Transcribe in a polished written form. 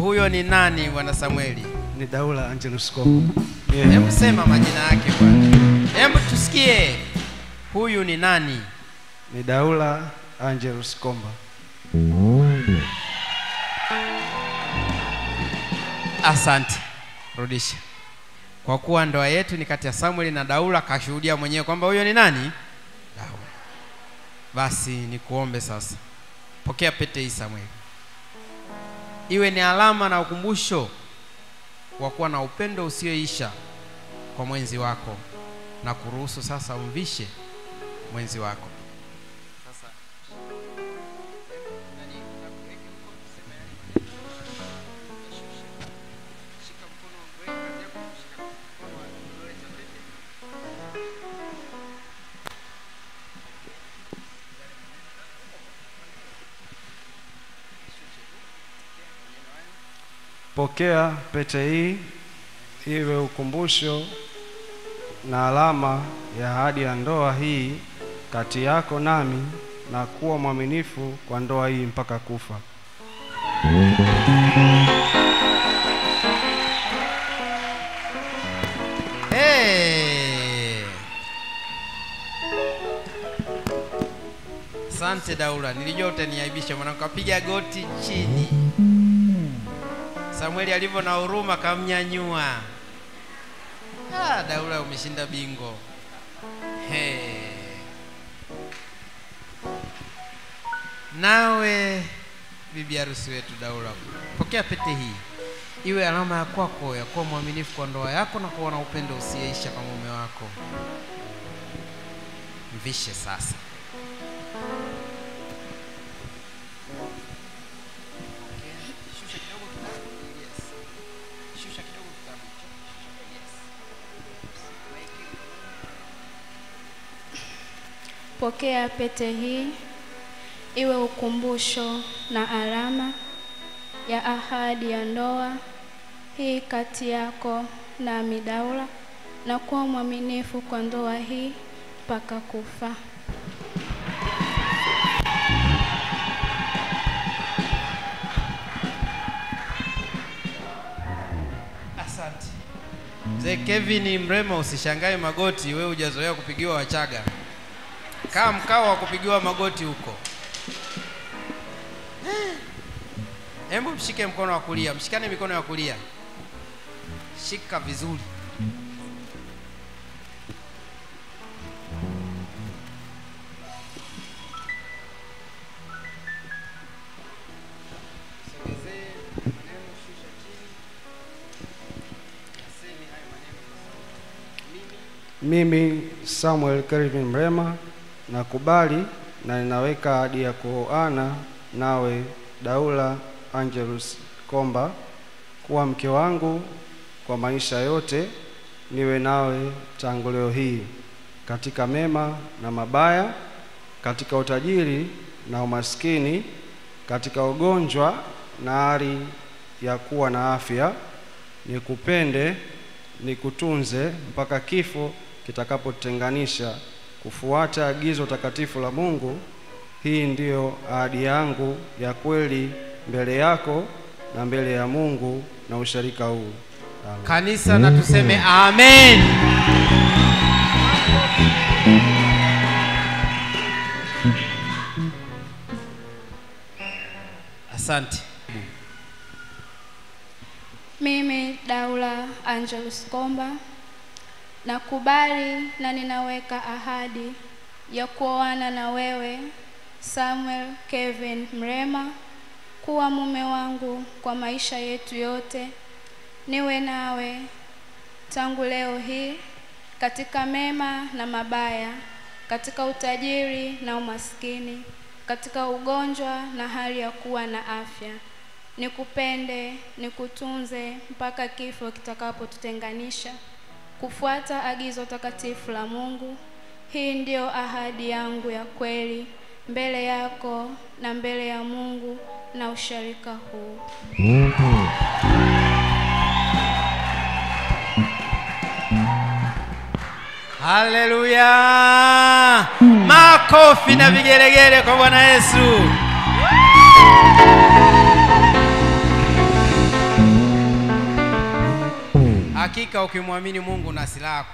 Huyo ni nani bwana Samueli? Ni Daula Angelus Komba. Hebu sema majina yake bwana. Hebu tusikie. Huyu ni nani? Ni Daula Angelus Komba. Asante. Rudisha. Kwa kuwa ndoa yetu ni kati ya Samueli na Daula, kashuhudia mwenyewe kwamba huyo ni nani? Daula. Basi nikuombe sasa. Pokea pete hii Samueli. Iwe ni alama na ukumbusho wa kuwa na upendo usioisha kwa mwenzi wako, na kuruhusu sasa umvishe mwenzi wako. Sasa pokea pete hii iwe ukumbusho na alama ya ahadi ya ndoa hii kati yako nami, na kuwa mwaminifu kwa ndoa hii mpaka kufa. Asante Daula, nilijua utaniaibisha mwanangu. Kapiga goti chini. Samueli alivyo na huruma kamnyanyua. Daula umeshinda bingo. Nawe bibi harusi wetu Daula, pokea pete hii iwe alama ya kwako ya kuwa mwaminifu kwa ndoa yako na kuwa na upendo usioisha kwa mume wako. Mvishe sasa. Pokea pete hii iwe ukumbusho na alama ya ahadi ya ndoa hii kati yako na Daula, na kuwa mwaminifu kwa ndoa hii mpaka kufa. Asante. Mzee Kevin Mrema, usishangae magoti, wewe hujazoea kupigiwa Wachaga. Kama mkao wa kupigiwa magoti huko. Hebu mshike mkono wa kulia, mshikane mikono ya kulia. Shika vizuri. Mimi Samuel Kelvin Mrema nakubali na ninaweka ahadi ya kuoana nawe Daula Angelus Komba kuwa mke wangu kwa maisha yote, niwe nawe tangu leo hii, katika mema na mabaya, katika utajiri na umaskini, katika ugonjwa na hali ya kuwa na afya, nikupende, nikutunze mpaka kifo kitakapotenganisha, kufuata agizo takatifu la Mungu. Hii ndiyo ahadi yangu ya kweli mbele yako na mbele ya Mungu na usharika huu. Amen. Kanisa na tuseme amen. Asante. Mimi Daula Angelus Komba nakubali na ninaweka ahadi ya kuoana na wewe Samuel Kevin Mrema kuwa mume wangu kwa maisha yetu yote, niwe nawe tangu leo hii, katika mema na mabaya, katika utajiri na umaskini, katika ugonjwa na hali ya kuwa na afya, nikupende, nikutunze mpaka kifo kitakapotutenganisha, kufuata agizo takatifu la Mungu. Hii ndio ahadi yangu ya kweli mbele yako na mbele ya Mungu na usharika huu. Haleluya! Makofi na vigelegele kwa Bwana Yesu. Hakika ukimwamini Mungu na silaha